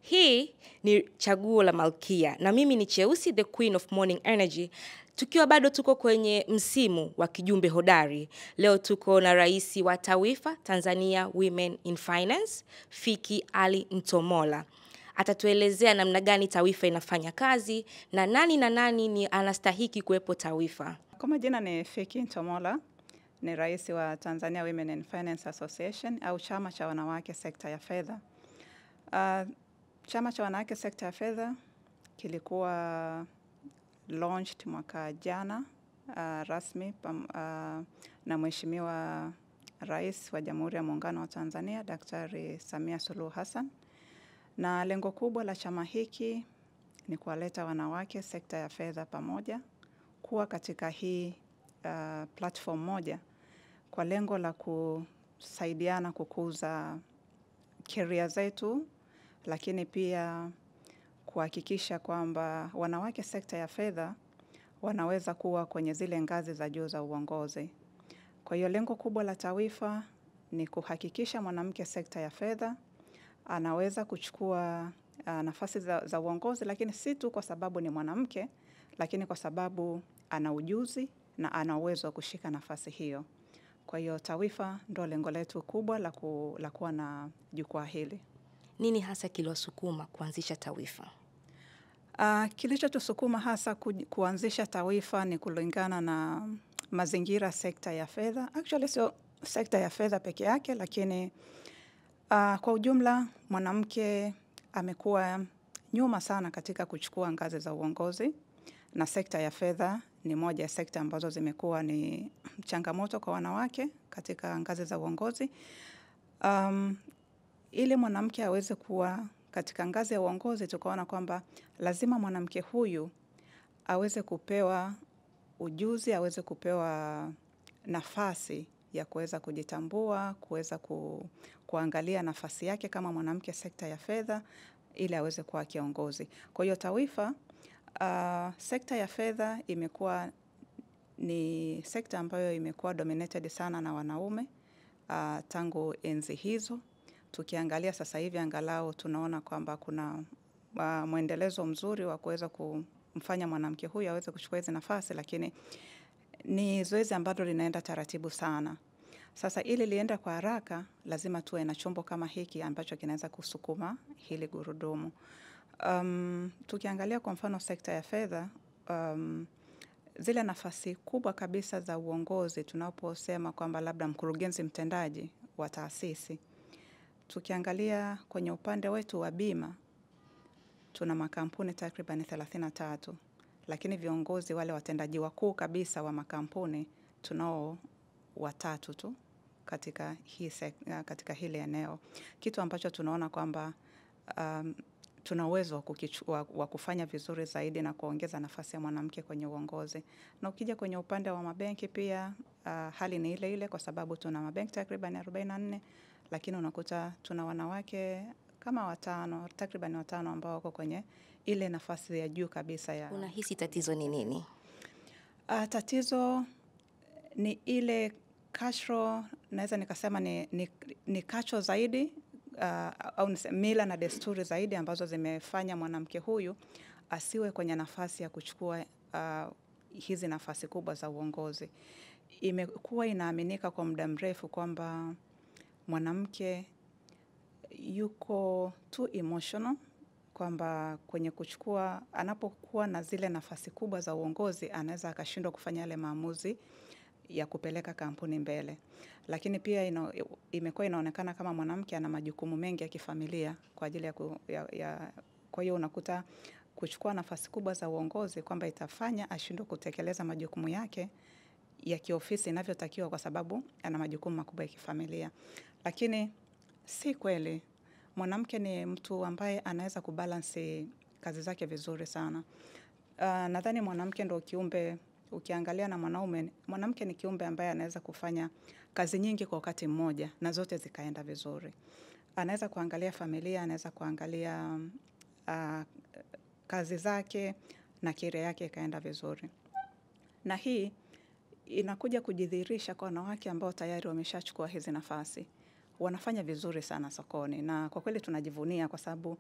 Hii ni Chaguo la Malkia na mimi ni Cheusi, the Queen of Morning Energy. Tukiwa bado tuko kwenye msimu wa kijumbe hodari. Leo tuko na Rais wa Tawifa Tanzania Women in Finance, Fiki Ali Ntomola. Atatuelezea namna gani Tawifa inafanya kazi na nani ni anastahiki kuwepo Tawifa. Kwa majina ni Fiki Ntomola, ni Rais wa Tanzania Women in Finance Association au chama cha wanawake sekta ya fedha. Chama cha wanawake sekta ya fedha kilikuwa launched mwaka jana rasmi na Mheshimiwa Rais wa Jamhuri ya Muungano wa Tanzania Daktari Samia Suluhu Hassan, na lengo kubwa la chama hiki ni kuwaleta wanawake sekta ya fedha pamoja kuwa katika hii platform moja kwa lengo la kusaidiana kukuza career zetu, lakini pia kuhakikisha kwamba wanawake sekta ya fedha wanaweza kuwa kwenye zile ngazi za juu za uongozi. Kwa hiyo lengo kubwa la Tawifa ni kuhakikisha mwanamke sekta ya fedha anaweza kuchukua nafasi za uongozi, lakini si tu kwa sababu ni mwanamke, lakini kwa sababu ana ujuzi na ana uwezo wa kushika nafasi hiyo. Kwa hiyo Tawifa ndio lengo letu kubwa la kuwa na jukwaa hili. Nini hasa kiliwasukuma kuanzisha Tawifa? Kilichotusukuma hasa kuanzisha Tawifa ni kulingana na mazingira sekta ya fedha. Actually sio sekta ya fedha peke yake, lakini kwa ujumla mwanamke amekuwa nyuma sana katika kuchukua ngazi za uongozi, na sekta ya fedha ni moja ya sekta ambazo zimekuwa ni changamoto kwa wanawake katika ngazi za uongozi. Ili mwanamke aweze kuwa katika ngazi ya uongozi, tukaona kwamba lazima mwanamke huyu aweze kupewa ujuzi, aweze kupewa nafasi ya kuweza kujitambua, kuweza kuangalia nafasi yake kama mwanamke sekta ya fedha ili aweze kuwa kiongozi. Kwa hiyo Tawifa, sekta ya fedha imekuwa ni sekta ambayo imekuwa dominated sana na wanaume tangu enzi hizo. Tukiangalia sasa hivi angalau tunaona kwamba kuna mwendelezo mzuri wa kuweza kumfanya mwanamke huyu aweze kuchukua hizo nafasi, lakini ni zoezi ambalo linaenda taratibu sana. Sasa ili lienda kwa haraka lazima tuwe na chombo kama hiki ambacho kinaweza kusukuma hili gurudumu. Tukiangalia kwa mfano sekta ya fedha, zile nafasi kubwa kabisa za uongozi tunaposema kwamba labda mkurugenzi mtendaji wa taasisi. Tukiangalia kwenye upande wetu wa bima, tuna makampuni takriban 33, lakini viongozi wale watendaji wakuu kabisa wa makampuni tunao 3 tu katika hili eneo. Kitu ambacho tunaona kwamba tuna uwezo wa kufanya vizuri zaidi na kuongeza nafasi ya mwanamke kwenye uongozi. Na ukija kwenye upande wa mabenki pia hali ni ile ile, kwa sababu tuna mabenki takriban 44, lakini unakuta tuna wanawake kama 5, takriban 5 ambao wako kwenye ile nafasi ya juu kabisa ya. Unahisi tatizo ni nini? Tatizo ni ile cultural, naweza nikasema ni cultural zaidi au mila na desturi zaidi ambazo zimefanya mwanamke huyu asiwe kwenye nafasi ya kuchukua hizi nafasi kubwa za uongozi. Imekuwa inaaminika kwa muda mrefu kwamba mwanamke yuko too emotional, kwamba kwenye kuchukua, anapokuwa na zile nafasi kubwa za uongozi anaweza akashindwa kufanya yale maamuzi ya kupeleka kampuni mbele. Lakini pia imekuwa inaonekana kama mwanamke ana majukumu mengi ya kifamilia kwa ajili kwa hiyo unakuta kuchukua nafasi kubwa za uongozi kwamba itafanya ashindwe kutekeleza majukumu yake ya kiofisi inavyotakiwa kwa sababu ana majukumu makubwa ya kifamilia. Lakini si kweli. Mwanamke ni mtu ambaye anaweza kubalance kazi zake vizuri sana. Nadhani mwanamke ndio kiumbe, ukiangalia na mwanaume, mwanamke ni kiumbe ambaye anaweza kufanya kazi nyingi kwa wakati mmoja na zote zikaenda vizuri. Anaweza kuangalia familia, anaweza kuangalia kazi zake na career yake ikaenda vizuri. Na hii inakuja kujidhihirisha kwa wanawake ambao tayari wameshachukua hizi nafasi. Wanafanya vizuri sana sokoni, na kwa kweli tunajivunia kwa sababu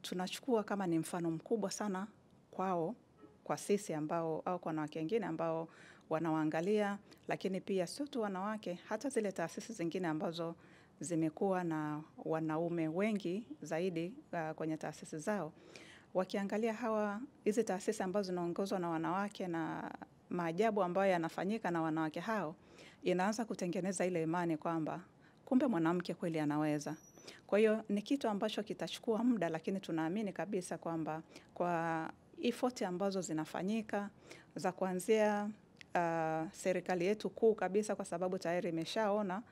tunachukua kama ni mfano mkubwa sana kwao, kwa sisi ambao au kwa wanawake wengine ambao wanawaangalia, lakini pia sio tu wanawake, hata zile taasisi zingine ambazo zimekuwa na wanaume wengi zaidi kwenye taasisi zao. Wakiangalia hizi taasisi ambazo zinaongozwa na wanawake na maajabu ambayo yanafanyika na wanawake hao, inaanza kutengeneza ile imani kwamba kumbe mwanamke kweli anaweza. Kwa hiyo ni kitu ambacho kitachukua muda, lakini tunaamini kabisa kwamba kwa effort ambazo zinafanyika za kuanzia serikali yetu kuu kabisa, kwa sababu tayari imeshaona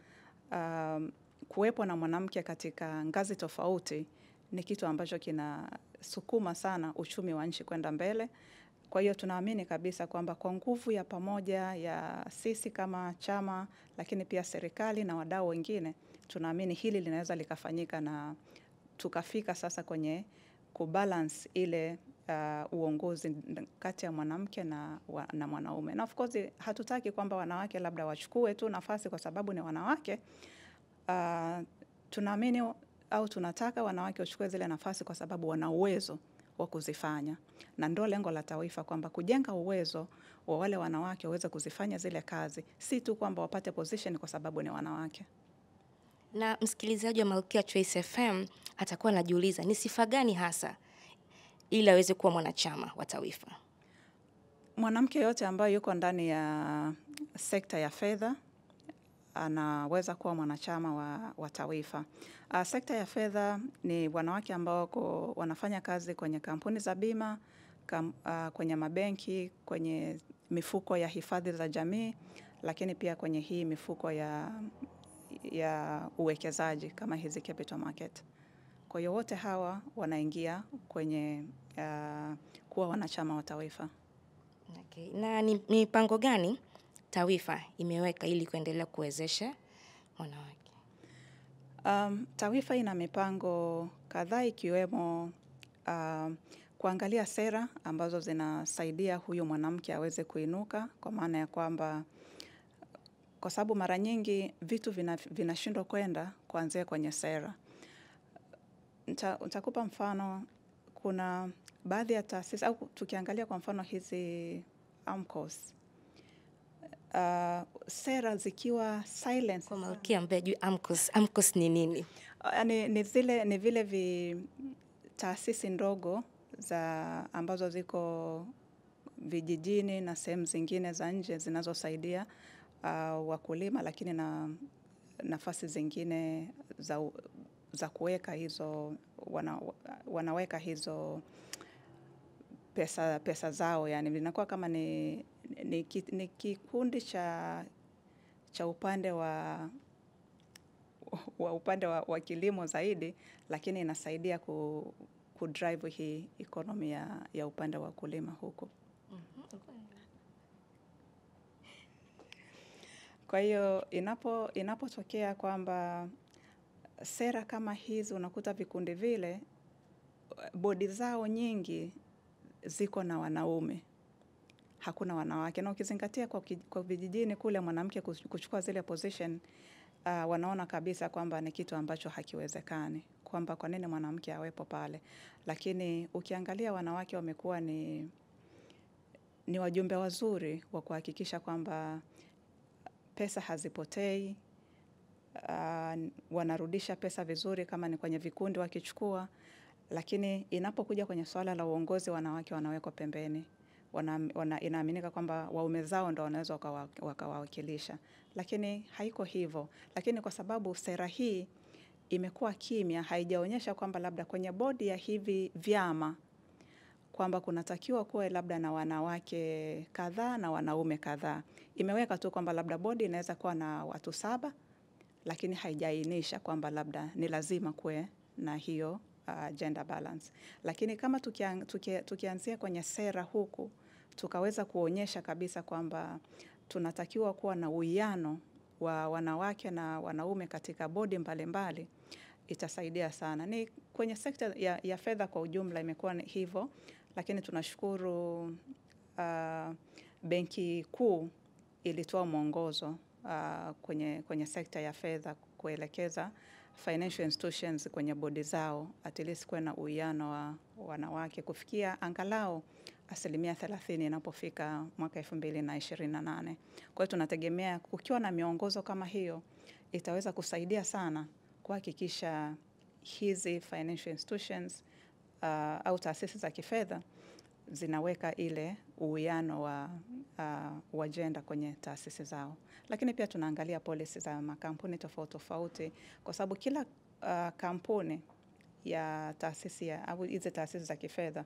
kuwepo na mwanamke katika ngazi tofauti ni kitu ambacho kinasukuma sana uchumi wa nchi kwenda mbele. Kwa hiyo tunaamini kabisa kwamba kwa nguvu ya pamoja ya sisi kama chama, lakini pia serikali na wadau wengine, tunaamini hili linaweza likafanyika na tukafika sasa kwenye kubalance ile uongozi kati ya mwanamke na mwanaume. Na of course hatutaki kwamba wanawake labda wachukue tu nafasi kwa sababu ni wanawake. Tunaamini au tunataka wanawake wachukue zile nafasi kwa sababu wana uwezo wa kuzifanya. Na ndio lengo la taifa, kwamba kujenga uwezo wa wale wanawake waweze kuzifanya zile kazi, si tu kwamba wapate position kwa sababu ni wanawake. Na msikilizaji wa Malkia Choice FM atakuwa anajiuliza ni sifa gani hasa ili aweze kuwa mwanachama wa taifa? Mwanamke yote ambaye yuko ndani ya sekta ya fedha anaweza kuwa mwanachama wa taifa. Sekta ya fedha ni wanawake ambao wanafanya kazi kwenye kampuni za bima, kwenye mabenki, kwenye mifuko ya hifadhi za jamii, lakini pia kwenye hii mifuko ya uwekezaji kama hizi capital market. Kwa hiyo wote hawa wanaingia kwenye kuwa wanachama wa taifa. Okay. Na ni mipango gani taifa imeweka ili kuendelea kuwezesha wanawake? Taifa ina mipango kadhaa, ikiwemo kuangalia sera ambazo zinasaidia huyu mwanamke aweze kuinuka, kwa maana ya kwamba kwa sababu mara nyingi vitu vinashindwa kwenda kuanzia kwenye sera. Nitakupa mfano. Kuna baadhi ya taasisi au tukiangalia kwa mfano hizi AMCOS, sera zikiwa silence. Kwa Malkia ambaye hajui AMCOS ni nini? Ni vile taasisi ndogo ambazo ziko vijijini na sehemu zingine za nje zinazosaidia wakulima, lakini na nafasi zingine za kuweka hizo, wanaweka hizo pesa zao, yani vinakuwa kama ni kikundi cha upande wa kilimo zaidi, lakini inasaidia kudrive hii economy ya upande wa kulima huko. Kwa hiyo inapotokea kwamba sera kama hizi, unakuta vikundi vile bodi zao nyingi ziko na wanaume, hakuna wanawake. Na ukizingatia kwa vijijini kule, mwanamke kuchukua zile position, wanaona kabisa kwamba ni kitu ambacho hakiwezekani, kwamba kwa nini mwanamke awepo pale. Lakini ukiangalia wanawake wamekuwa ni wajumbe wazuri wa kuhakikisha kwamba pesa hazipotei, wanarudisha pesa vizuri kama ni kwenye vikundi wakichukua. Lakini inapokuja kwenye swala la uongozi, wanawake wanawekwa pembeni. Inaaminika kwamba waume zao ndio wanaweza wakawakilisha, lakini haiko hivyo. Lakini kwa sababu sera hii imekuwa kimya, haijaonyesha kwamba labda kwenye bodi ya hivi vyama kwamba kunatakiwa kuwe labda na wanawake kadhaa na wanaume kadhaa. Imeweka tu kwamba labda bodi inaweza kuwa na watu 7, lakini haijaainisha kwamba labda ni lazima kuwe na hiyo gender balance. Lakini kama tukianzia kwenye sera huku, tukaweza kuonyesha kabisa kwamba tunatakiwa kuwa na uwiano wa wanawake na wanaume katika bodi mbalimbali, itasaidia sana. Ni kwenye sekta ya fedha kwa ujumla imekuwa hivyo, lakini tunashukuru Benki Kuu ilitoa mwongozo kwenye sekta ya fedha kuelekeza financial institutions kwenye bodi zao at least kuwe na uwiano wa wanawake kufikia angalau 30% inapofika mwaka 2028. Kwa hiyo tunategemea kukiwa na miongozo kama hiyo itaweza kusaidia sana kuhakikisha hizi financial institutions au taasisi za kifedha zinaweka ile uwiano wa gender kwenye taasisi zao. Lakini pia tunaangalia policy za makampuni tofauti tofauti kwa sababu kila kampuni ya taasisi au hizi taasisi za kifedha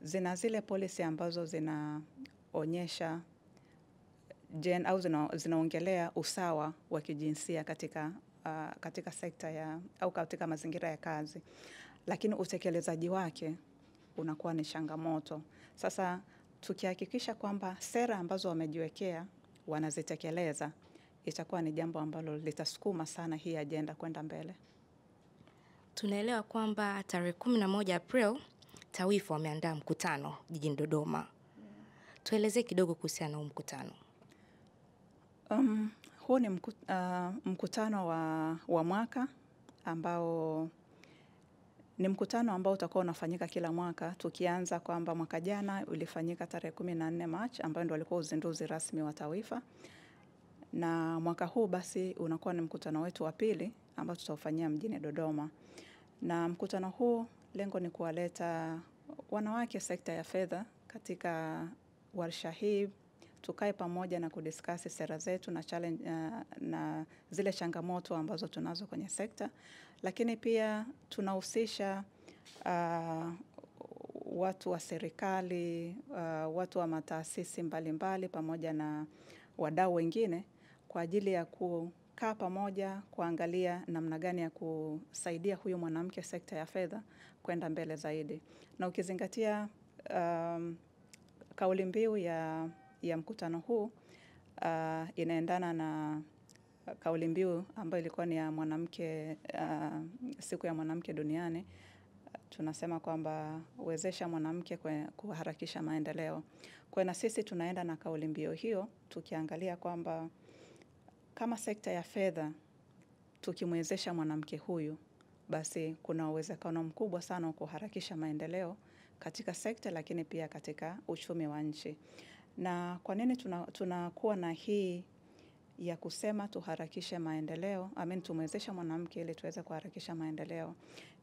zina zile policy ambazo zinaonyesha au zinaongelea usawa wa kijinsia katika sekta au katika mazingira ya kazi. Lakini utekelezaji wake unakuwa ni changamoto. Sasa tukihakikisha kwamba sera ambazo wamejiwekea wanazitekeleza, itakuwa ni jambo ambalo litasukuma sana hii agenda kwenda mbele. Tunaelewa kwamba tarehe 11 April TAWIFA wameandaa mkutano jijini Dodoma. Tuelezee kidogo kuhusiana na mkutano. Huu ni mkutano wa mwaka ambao ni mkutano ambao utakuwa unafanyika kila mwaka, tukianza kwamba mwaka jana ulifanyika tarehe 14 March ambayo ndio ulikuwa uzinduzi rasmi wa TAWIFA. Na mwaka huu basi unakuwa ni mkutano wetu wa pili ambao tutaufanyia mjini Dodoma. Na mkutano huu lengo ni kuwaleta wanawake sekta ya fedha katika warsha hii, tukae pamoja na kudiskasi sera zetu na challenge na zile changamoto ambazo tunazo kwenye sekta. Lakini pia tunahusisha watu wa serikali, watu wa mataasisi mbalimbali pamoja na wadau wengine kwa ajili ya kukaa pamoja kuangalia namna gani ya kusaidia huyu mwanamke sekta ya fedha kwenda mbele zaidi. Na ukizingatia kauli mbiu ya mkutano huu inaendana na kauli mbiu ambayo ilikuwa ni ya mwanamke, siku ya mwanamke duniani. Tunasema kwamba wezesha mwanamke kuharakisha maendeleo. Kwa na sisi tunaenda na kauli mbiu hiyo tukiangalia kwamba kama sekta ya fedha tukimwezesha mwanamke huyu, basi kuna uwezekano mkubwa sana wa kuharakisha maendeleo katika sekta lakini pia katika uchumi wa nchi. Na kwa nini tunakuwa na hii ya kusema tuharakishe maendeleo, tumwezesha mwanamke ili tuweze kuharakisha maendeleo.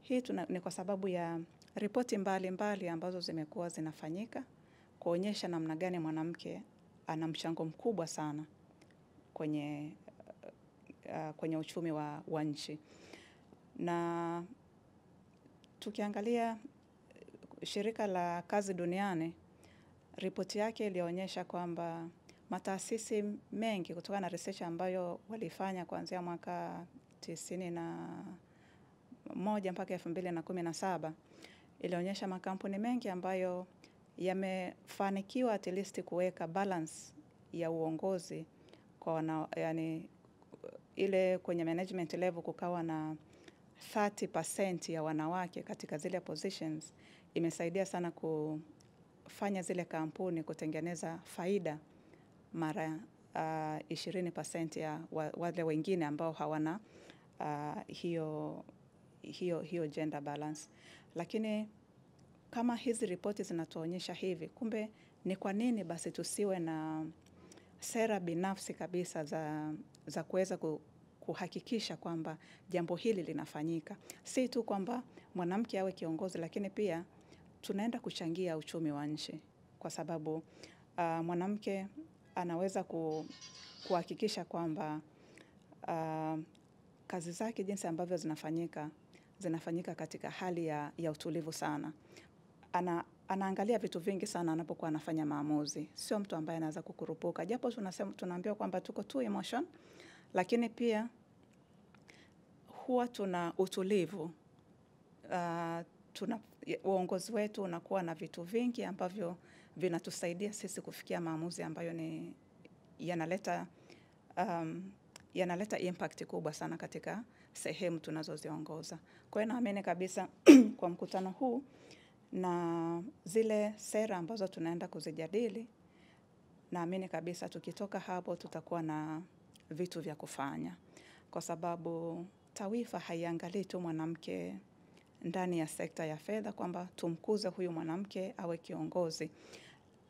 Hii ni kwa sababu ya ripoti mbalimbali ambazo zimekuwa zinafanyika kuonyesha namna gani mwanamke ana mchango mkubwa sana kwenye uchumi wa nchi. Na tukiangalia shirika la kazi duniani, ripoti yake ilionyesha kwamba mataasisi mengi kutokana na research ambayo walifanya kuanzia mwaka 91 mpaka 2017 ilionyesha makampuni mengi ambayo yamefanikiwa at least kuweka balance ya uongozi kwa yani ile kwenye management level kukawa na 30% ya wanawake katika zile positions, imesaidia sana kufanya zile kampuni kutengeneza faida mara 20% ya wale wengine ambao hawana hiyo gender balance. Lakini kama hizi ripoti zinatuonyesha hivi, kumbe ni kwa nini basi tusiwe na sera binafsi kabisa za kuweza kuhakikisha kwamba jambo hili linafanyika. Si tu kwamba mwanamke awe kiongozi, lakini pia tunaenda kuchangia uchumi wa nchi kwa sababu mwanamke anaweza kuhakikisha kwamba kazi zake jinsi ambavyo zinafanyika katika hali ya utulivu sana. Anaangalia vitu vingi sana anapokuwa anafanya maamuzi. Sio mtu ambaye anaweza kukurupuka. Japo tunaambiwa kwamba tuko too emotion, lakini pia huwa tuna utulivu. Uongozi wetu unakuwa na vitu vingi ambavyo vinatusaidia sisi kufikia maamuzi ambayo yanaleta impact kubwa sana katika sehemu tunazoziongoza. Kwa hiyo naamini kabisa kwa mkutano huu na zile sera ambazo tunaenda kuzijadili, naamini kabisa tukitoka hapo tutakuwa na vitu vya kufanya. Kwa sababu TAWIFA haiangalii tu mwanamke ndani ya sekta ya fedha kwamba tumkuze huyu mwanamke awe kiongozi.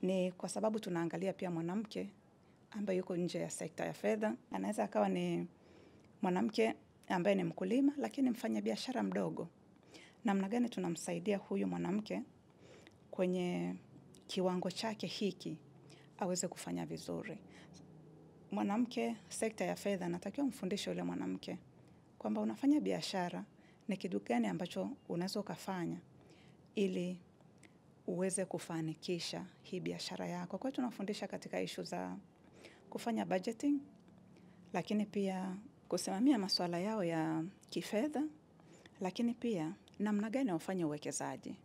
Ni kwa sababu tunaangalia pia mwanamke ambaye yuko nje ya sekta ya fedha. Anaweza akawa ni mwanamke ambaye ni mkulima lakini mfanya biashara mdogo. Namna gani tunamsaidia huyu mwanamke kwenye kiwango chake hiki aweze kufanya vizuri. Mwanamke sekta ya fedha natakiwa mfundishe yule mwanamke kwamba unafanya biashara, ni kitu gani ambacho unaweza ukafanya ili uweze kufanikisha hii biashara yako. Kwa hiyo tunafundisha katika issue za kufanya budgeting, lakini pia kusimamia masuala yao ya kifedha, lakini pia namna gani wafanye uwekezaji.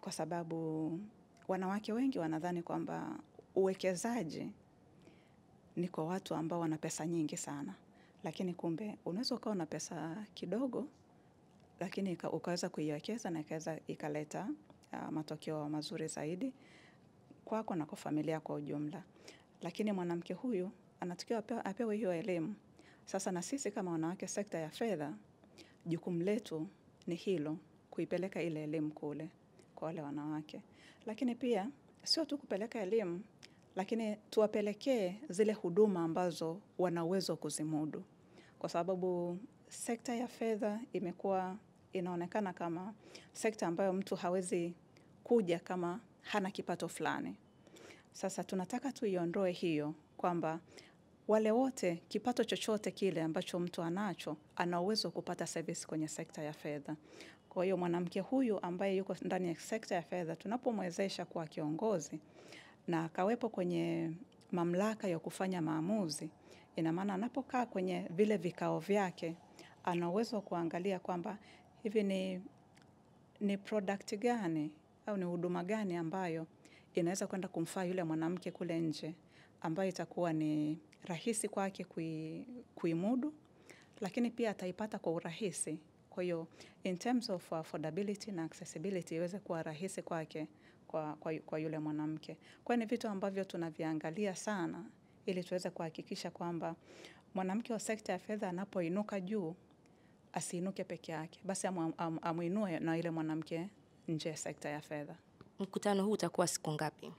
Kwa sababu wanawake wengi wanadhani kwamba uwekezaji ni kwa watu ambao wana pesa nyingi sana. Lakini kumbe unaweza ukawa na pesa kidogo, lakini ukaweza kuiwekeza na ikaweza ikaleta matokeo mazuri zaidi kwako na kwa familia kwa ujumla. Lakini mwanamke huyu anatakiwa apewe hiyo elimu. Sasa na sisi kama wanawake sekta ya fedha, jukumu letu ni hilo, kuipeleka ile elimu kule kwa wale wanawake. Lakini pia sio tu kupeleka elimu, lakini tuwapelekee zile huduma ambazo wana uwezo kuzimudu. Kwa sababu sekta ya fedha imekuwa inaonekana kama sekta ambayo mtu hawezi kuja kama hana kipato fulani. Sasa tunataka tuiondoe hiyo kwamba wale wote kipato chochote kile ambacho mtu anacho ana uwezo kupata service kwenye sekta ya fedha. Kwa hiyo mwanamke huyu ambaye yuko ndani ya sekta ya fedha tunapomwezesha kuwa kiongozi na akawepo kwenye mamlaka ya kufanya maamuzi, ina maana anapokaa kwenye vile vikao vyake ana uwezo kuangalia kwamba hivi ni product gani au ni huduma gani ambayo inaweza kwenda kumfaa yule mwanamke kule nje, ambayo itakuwa ni rahisi kwake kuimudu, lakini pia ataipata kwa urahisi. Kwa hiyo in terms of affordability na accessibility iweze kuwa rahisi kwake kwa yule mwanamke. Kwa ni vitu ambavyo tunaviangalia sana ili tuweze kuhakikisha kwamba mwanamke wa sekta ya fedha anapoinuka juu asiinuke peke yake, basi amuinue na ile mwanamke nje ya sekta ya fedha. Mkutano huu utakuwa siku ngapi?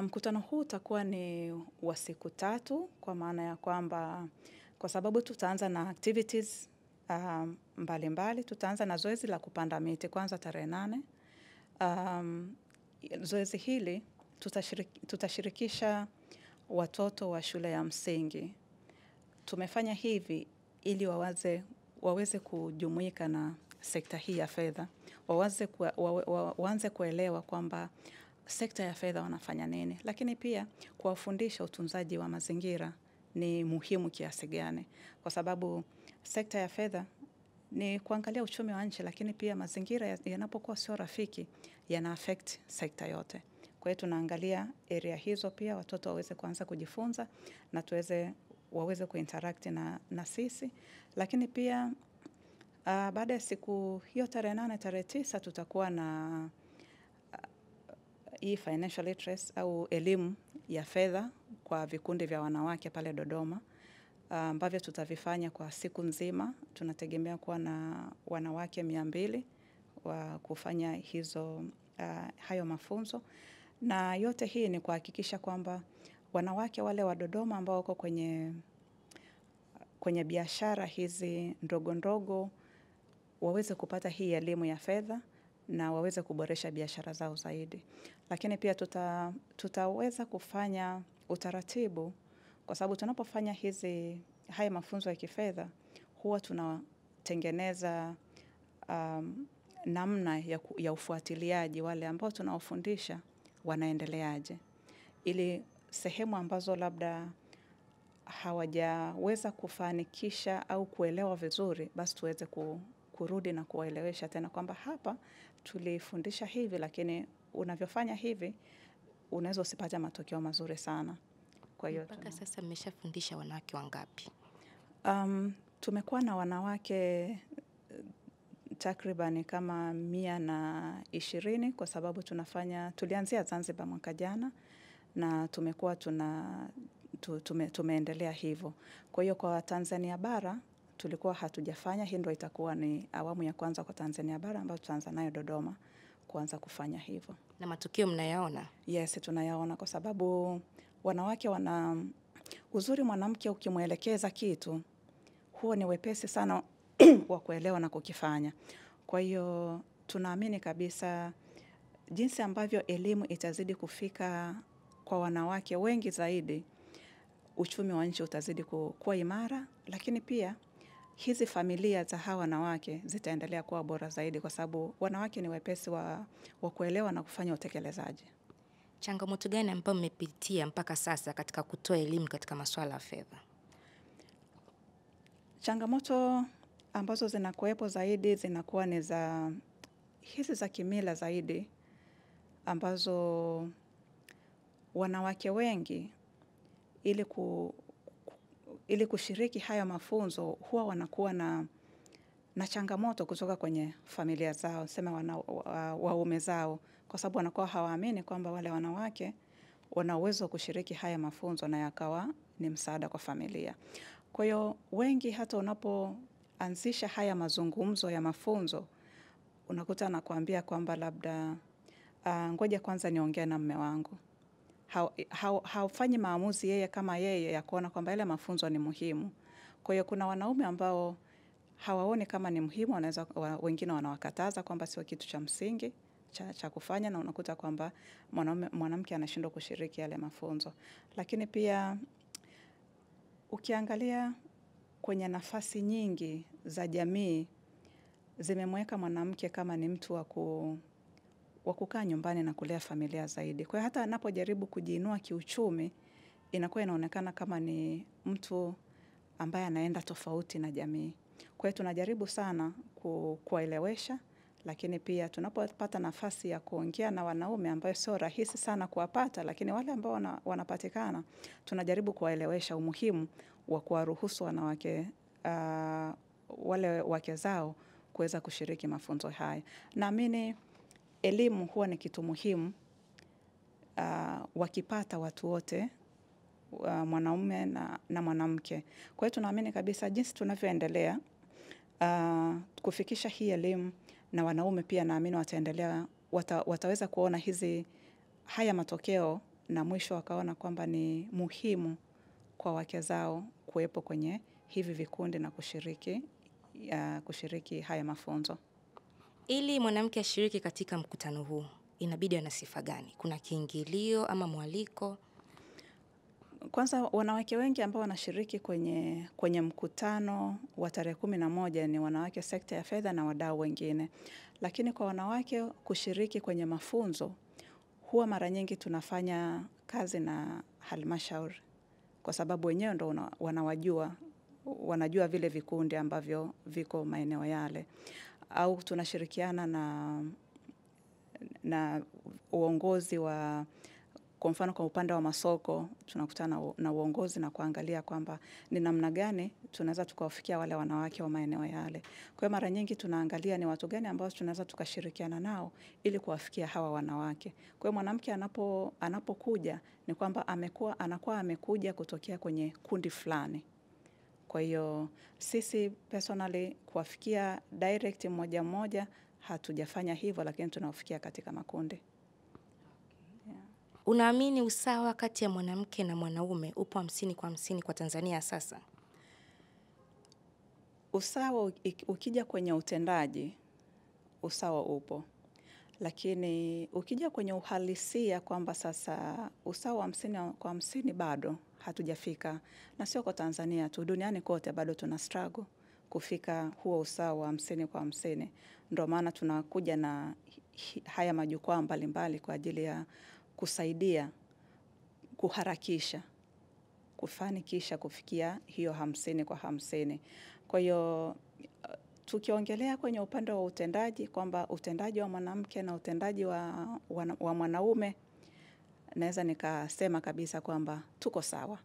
Mkutano huu utakuwa ni wa siku 3, kwa maana ya kwamba kwa sababu tutaanza na activities mbalimbali. Tutaanza na zoezi la kupanda miti kwanza tarehe 8. Zoezi hili tutashirikisha watoto wa shule ya msingi. Tumefanya hivi ili waweze kujumuika na sekta hii ya fedha. Waanze kuelewa kwamba sekta ya fedha wanafanya nini. Lakini pia kuwafundisha utunzaji wa mazingira ni muhimu kiasi gani. Kwa sababu sekta ya fedha ni kuangalia uchumi wa nchi, lakini pia mazingira yanapokuwa sio rafiki yana affect sekta yote. Kwa hiyo tunaangalia area hizo pia watoto waweze kuanza kujifunza na waweze kuinteract na sisi. Lakini pia baada ya siku hiyo tarehe 8, tarehe 9 tutakuwa na hii financial literacy au elimu ya fedha kwa vikundi vya wanawake pale Dodoma, ambavyo tutavifanya kwa siku nzima. Tunategemea kuwa na wanawake 200 wa kufanya hayo mafunzo, na yote hii ni kuhakikisha kwamba wanawake wale wa Dodoma ambao wako kwenye biashara hizi ndogo ndogo waweze kupata hii elimu ya fedha na waweze kuboresha biashara zao zaidi. Lakini pia tutaweza kufanya utaratibu, kwa sababu tunapofanya haya mafunzo ya kifedha huwa tunatengeneza namna ya ufuatiliaji wale ambao tunawafundisha wanaendeleaje, ili sehemu ambazo labda hawajaweza kufanikisha au kuelewa vizuri, basi tuweze kurudi na kuwaelewesha tena kwamba hapa tulifundisha hivi, lakini unavyofanya hivi unaweza usipate matokeo mazuri sana. Kwa hiyo mpaka sasa mmeshafundisha wanawake wangapi? Tumekuwa na wanawake takriban kama 120, kwa sababu tulianzia Zanzibar mwaka jana na tumekuwa tumeendelea hivyo. Kwa hiyo kwa Tanzania bara tulikuwa hatujafanya. Hii ndio itakuwa ni awamu ya kwanza kwa Tanzania bara ambayo tutaanza nayo Dodoma kuanza kufanya hivyo. Na matukio mnayaona? Yes, tunayaona kwa sababu wanawake uzuri, mwanamke ukimwelekeza kitu huo ni wepesi sana wa kuelewa na kukifanya. Kwa hiyo tunaamini kabisa jinsi ambavyo elimu itazidi kufika kwa wanawake wengi zaidi, uchumi wa nchi utazidi kuwa imara, lakini pia hizi familia za hawa wanawake zitaendelea kuwa bora zaidi kwa sababu wanawake ni wepesi wa kuelewa na kufanya utekelezaji. Changamoto gani ambayo mmepitia mpaka sasa katika kutoa elimu katika masuala ya fedha? Changamoto ambazo zinakuwepo zaidi zinakuwa ni hizi za kimila zaidi, ambazo wanawake wengi ili kushiriki haya mafunzo huwa wanakuwa na changamoto kutoka kwenye familia zao, sema waume zao, kwa sababu wanakuwa hawaamini kwamba wale wanawake wana uwezo wa kushiriki haya mafunzo na yakawa ni msaada kwa familia. Kwa hiyo wengi hata unapoanzisha haya mazungumzo ya mafunzo, unakuta anakuambia kwamba labda ngoja kwanza niongee na mume wangu. Haufanyi maamuzi yeye kama yeye ya kuona kwamba ile mafunzo ni muhimu. Kwa hiyo kuna wanaume ambao hawaoni kama ni muhimu, wengine wanawakataza kwamba sio kitu cha msingi cha kufanya, na unakuta kwamba mwanamke anashindwa kushiriki yale mafunzo. Lakini pia ukiangalia kwenye nafasi nyingi za jamii zimemweka mwanamke kama ni mtu wa kukaa nyumbani na kulea familia zaidi. Kwa hiyo hata anapojaribu kujiinua kiuchumi, inakuwa inaonekana kama ni mtu ambaye anaenda tofauti na jamii. Kwa hiyo tunajaribu sana kuwaelewesha, lakini pia tunapopata nafasi ya kuongea na wanaume ambayo sio rahisi sana kuwapata, lakini wale ambao wanapatikana, tunajaribu kuwaelewesha umuhimu wa kuwaruhusu wanawake, wale wake zao kuweza kushiriki mafunzo haya. Naamini elimu huwa ni kitu muhimu wakipata watu wote, mwanaume na mwanamke. Kwa hiyo tunaamini kabisa jinsi tunavyoendelea kufikisha hii elimu, na wanaume pia naamini wataweza kuona haya matokeo, na mwisho wakaona kwamba ni muhimu kwa wake zao kuwepo kwenye hivi vikundi na kushiriki haya mafunzo. Ili mwanamke ashiriki katika mkutano huu, inabidi ana sifa gani? Kuna kiingilio ama mwaliko? Kwanza, wanawake wengi ambao wanashiriki kwenye mkutano wa tarehe 11 ni wanawake sekta ya fedha na wadau wengine. Lakini kwa wanawake kushiriki kwenye mafunzo, huwa mara nyingi tunafanya kazi na halmashauri, kwa sababu wenyewe ndo wanajua vile vikundi ambavyo viko maeneo yale. Au tunashirikiana na uongozi kwa mfano kwa upande wa masoko, tunakutana na uongozi na kuangalia kwamba ni namna gani tunaweza tukawafikia wale wanawake wa maeneo yale. Kwa hiyo mara nyingi tunaangalia ni watu gani ambao tunaweza tukashirikiana nao ili kuwafikia hawa wanawake. Kwa hiyo mwanamke anapokuja ni kwamba anakuwa amekuja kutokea kwenye kundi fulani. Kwa hiyo sisi personally kuwafikia direct mmoja mmoja hatujafanya hivyo, lakini tunawafikia katika makundi. Unaamini usawa kati ya mwanamke na mwanaume upo 50-50 kwa Tanzania sasa? Usawa ukija kwenye utendaji, usawa upo. Lakini ukija kwenye uhalisia kwamba sasa usawa 50-50 bado hatujafika. Na sio kwa Tanzania tu, duniani kote bado tuna struggle kufika huo usawa 50-50. Ndio maana tunakuja na haya majukwaa mbalimbali kwa ajili ya kusaidia, kuharakisha, kufanikisha kufikia hiyo 50-50. Kwa hiyo tukiongelea kwenye upande wa utendaji kwamba utendaji wa mwanamke na utendaji wa mwanaume, naweza nikasema kabisa kwamba tuko sawa.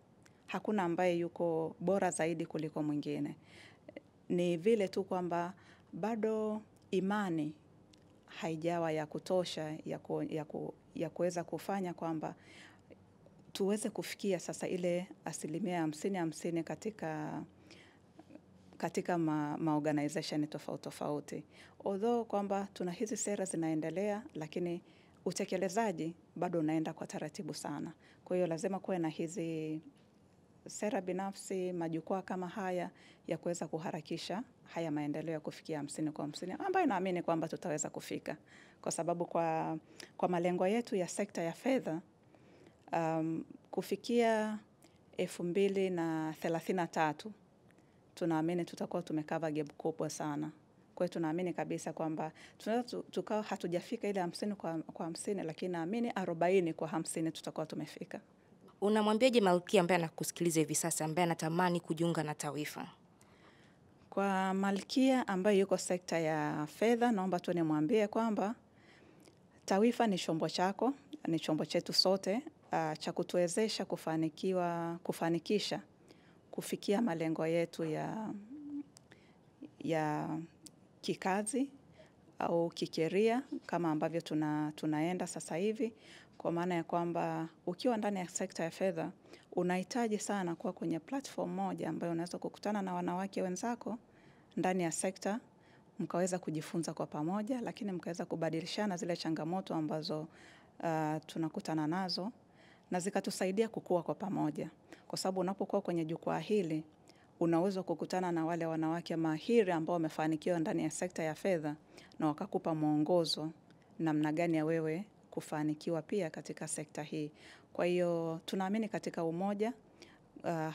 Hakuna ambaye yuko bora zaidi kuliko mwingine. Ni vile tu kwamba bado imani haijawa ya kutosha ya kuweza kufanya kwamba tuweze kufikia sasa ile 50-50 katika organization tofauti tofauti. Although kwamba tuna hizi sera zinaendelea, lakini utekelezaji bado unaenda kwa taratibu sana. Kwa hiyo lazima kuwe na hizi sera binafsi, majukwaa kama haya ya kuweza kuharakisha haya maendeleo ya kufikia 50 kwa 50, ambayo naamini kwamba tutaweza kufika. Kwa sababu kwa malengo yetu ya sekta ya fedha, kufikia 2033, tunaamini tutakuwa tumekava gap kubwa sana. Kwa hiyo tunaamini kabisa kwamba tunaweza tukawa hatujafika ile 50 kwa 50, lakini naamini 40 kwa 50 tutakuwa tumefika. Unamwambiaje Malkia ambaye anakusikiliza hivi sasa, ambaye anatamani kujiunga na Tawifa? Kwa Malkia ambaye yuko sekta ya fedha, naomba tu nimwambie kwamba Tawifa ni chombo chako, ni chombo chetu sote, cha kutuwezesha kufanikisha kufikia malengo yetu ya kikazi au kikeria kama ambavyo tunaenda sasa hivi. Kwa maana ya kwamba ukiwa ndani ya sekta ya fedha, unahitaji sana kuwa kwenye platform moja ambayo unaweza kukutana na wanawake wenzako ndani ya sekta, mkaweza kujifunza kwa pamoja, lakini mkaweza kubadilishana zile changamoto ambazo tunakutana nazo, na zikatusaidia kukua kwa pamoja. Kwa sababu unapokuwa kwenye jukwaa hili, unaweza kukutana na wale wanawake mahiri ambao wamefanikiwa ndani ya sekta ya fedha, na wakakupa mwongozo namna gani ya wewe kufanikiwa pia katika sekta hii. Kwa hiyo tunaamini katika umoja,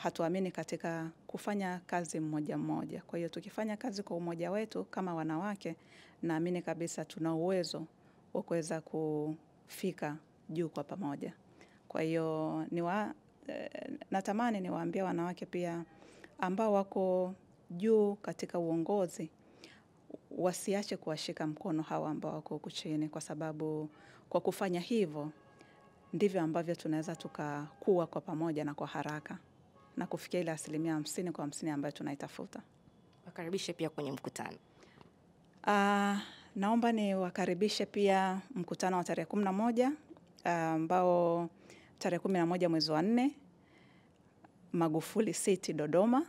hatuamini katika kufanya kazi mmoja mmoja. Kwa hiyo tukifanya kazi kwa umoja wetu kama wanawake, naamini kabisa tuna uwezo wa kuweza kufika juu kwa pamoja. Kwa hiyo natamani niwaambie wanawake pia ambao wako juu katika uongozi, wasiache kuwashika mkono hawa ambao wako huku chini, kwa sababu kwa kufanya hivyo ndivyo ambavyo tunaweza tukakua kwa pamoja na kwa haraka na kufikia ile 50 kwa 50 ambayo tunaitafuta. Wakaribishe pia kwenye mkutano. Naomba ni wakaribishe pia mkutano wa tarehe 11 ambao tarehe 11 mwezi wa 4, Magufuli City Dodoma.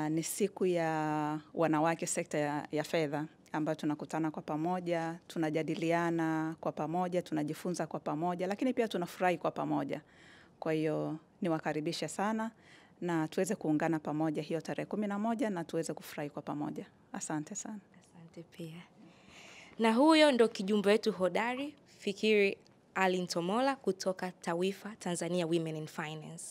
Ni siku ya wanawake sekta ya fedha ambayo tunakutana kwa pamoja, tunajadiliana kwa pamoja, tunajifunza kwa pamoja, lakini pia tunafurahi kwa pamoja. Kwa hiyo niwakaribishe sana na tuweze kuungana pamoja hiyo tarehe 11 na tuweze kufurahi kwa pamoja. Asante sana. Asante pia. Na huyo ndo kijumbe wetu hodari, Fikiri Ali Ntomola kutoka Tawifa, Tanzania Women in Finance.